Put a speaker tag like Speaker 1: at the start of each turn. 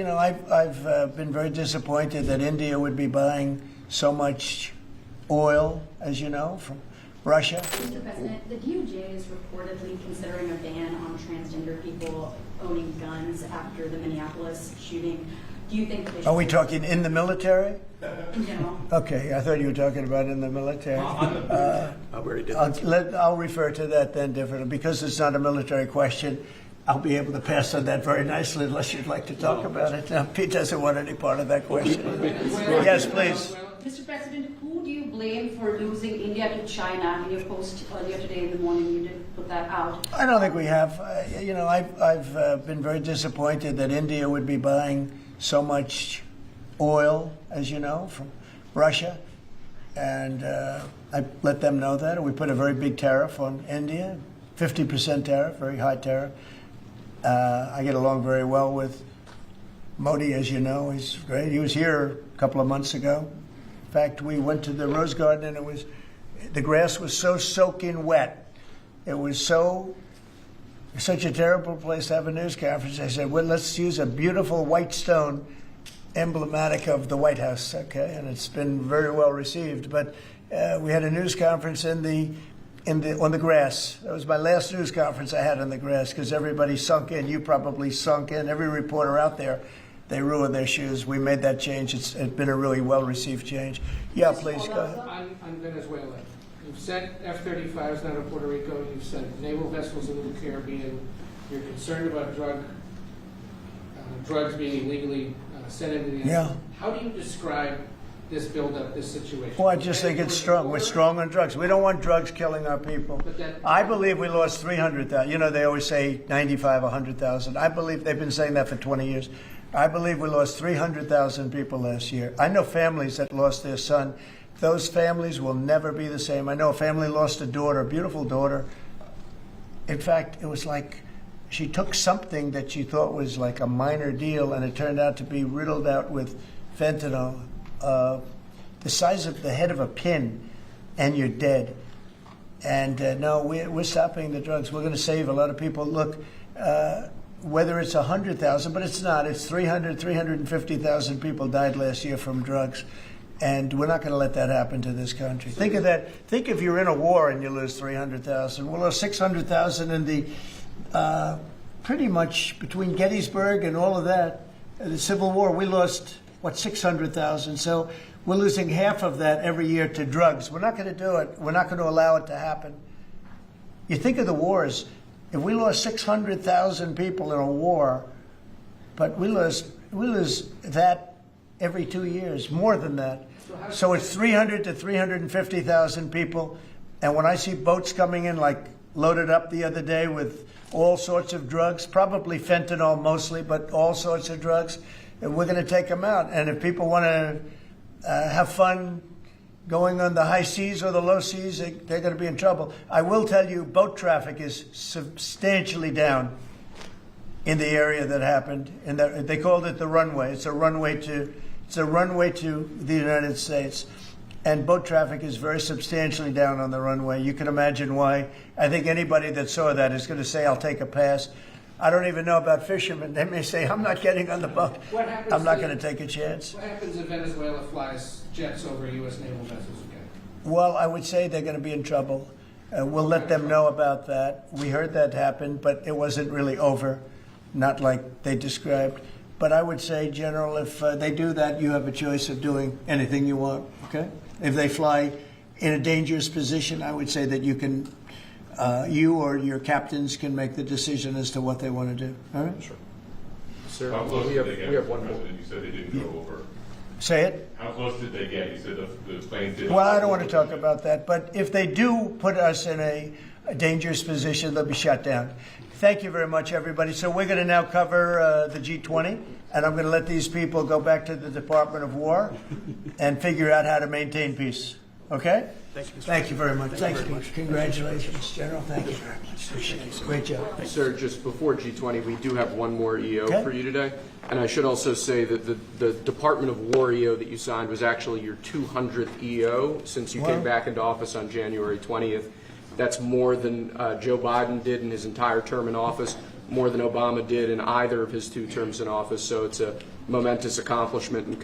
Speaker 1: I've been very disappointed that India would be buying so much oil, as you know, from Russia.
Speaker 2: Mr. President, the DOJ is reportedly considering a ban on transgender people owning guns after the Minneapolis shooting. Do you think they
Speaker 1: Are we talking in the military?
Speaker 2: in general?
Speaker 1: Okay, I thought you were talking about in the military.
Speaker 3: Very
Speaker 1: I'll refer to that then differently. Because it's not a military question, I'll be able to pass on that very nicely unless you'd like to talk about it. No, Pete doesn't want any part of that question. Yes, please.
Speaker 4: Mr. President, who do you blame for losing India to China? In your post earlier today in the morning, you did put that out.
Speaker 1: I don't think we have. I've been very disappointed that India would be buying so much oil, as you know, from Russia. And I let them know that. And we put a very big tariff on India, 50% tariff, very high tariff. I get along very well with Modi, as you know. He's great. He was here a couple of months ago. In fact, we went to the Rose Garden, and the grass was so soaking wet. It was such a terrible place to have a news conference. I said, well, let's use a beautiful white stone emblematic of the White House, okay? And it's been very well received. But we had a news conference on the grass. That was my last news conference I had on the grass because everybody sunk in. You probably sunk in. Every reporter out there, they ruined their shoes. We made that change. It's been a really well-received change. Yeah, please, go ahead.
Speaker 5: On Venezuela. You've sent F-35s down to Puerto Rico. You've sent naval vessels into the Caribbean. You're concerned about drugs being illegally sent into the United States. How do you describe this buildup, this situation?
Speaker 1: Well, I just think it's strong. We're strong on drugs. We don't want drugs killing our people. I believe we lost 300,000. You know, they always say 95, 100,000. I believe they've been saying that for 20 years. I believe we lost 300,000 people last year. I know families that lost their son. Those families will never be the same. I know a family lost a daughter, a beautiful daughter. In fact, it was like she took something that she thought was like a minor deal, and it turned out to be riddled out with fentanyl, the size of the head of a pin, and you're dead. And no, we're stopping the drugs. We're going to save a lot of people. Look, whether it's 100,000, but it's not. It's 350,000 people died last year from drugs. And we're not going to let that happen to this country. Think of that. Think if you're in a war and you lose 300,000. We'll lose 600,000 in the, pretty much between Gettysburg and all of that, the Civil War, we lost, 600,000. So we're losing half of that every year to drugs. We're not going to do it. We're not going to allow it to happen. You think of the wars. If we lost 600,000 people in a war, but we lose that every 2 years, more than that. So it's 300 to 350,000 people. And when I see boats coming in, like loaded up the other day with all sorts of drugs, probably fentanyl mostly, but all sorts of drugs, and we're going to take them out. And if people want to have fun going on the high seas or the low seas, they're going to be in trouble. I will tell you, boat traffic is substantially down in the area that happened. And they called it the runway. It's a runway to the United States. And boat traffic is very substantially down on the runway. You can imagine why. I think anybody that saw that is going to say, I'll take a pass. I don't even know about fishermen. They may say, I'm not getting on the boat. I'm not going to take a chance.
Speaker 5: What happens if Venezuela flies jets over U.S. naval vessels again?
Speaker 1: Well, I would say they're going to be in trouble. We'll let them know about that. We heard that happen, but it wasn't really over, not like they described. But I would say, General, if they do that, you have a choice of doing anything you want, okay? If they fly in a dangerous position, I would say that you can, you or your captains can make the decision as to what they want to do. All right?
Speaker 3: Sure. Sir, we have one more.
Speaker 6: You said they didn't go over.
Speaker 1: Say it.
Speaker 6: How close did they get? You said the planes didn't.
Speaker 1: Well, I don't want to talk about that. But if they do put us in a dangerous position, they'll be shut down. Thank you very much, everybody. So we're going to now cover the G20, and I'm going to let these people go back to the Department of War and figure out how to maintain peace. Okay? Thank you very much. Thanks, Pete. Congratulations, General. Thank you very much. Appreciate it. Great job.
Speaker 3: Sir, just before G20, we do have one more EO for you today. And I should also say that the Department of War EO that you signed was actually your 200th EO since you came back into office on January 20th. That's more than Joe Biden did in his entire term in office, more than Obama did in either of his 2 terms in office. So it's a momentous accomplishment and